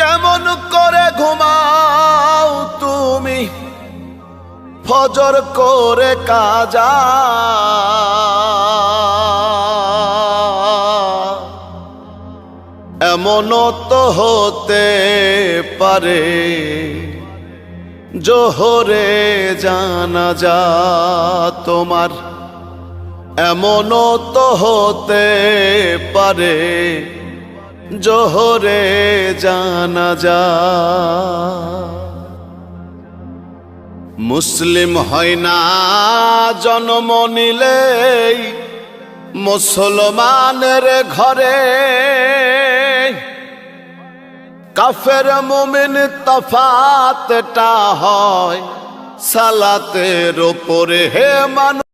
কেমন করে ঘুমাও তুমি ফজর করে কাজা, এমনও তো হতে পারে জোহরে জানাজা তোমার, এমনও তো হতে পারে জোহরে জানাজা। মুসলিম হয় না জন্ম নিলেই মুসলমানের ঘরে, কাফের মুমিন তফাতটা হয় সালাতের উপরে। হে মানুষ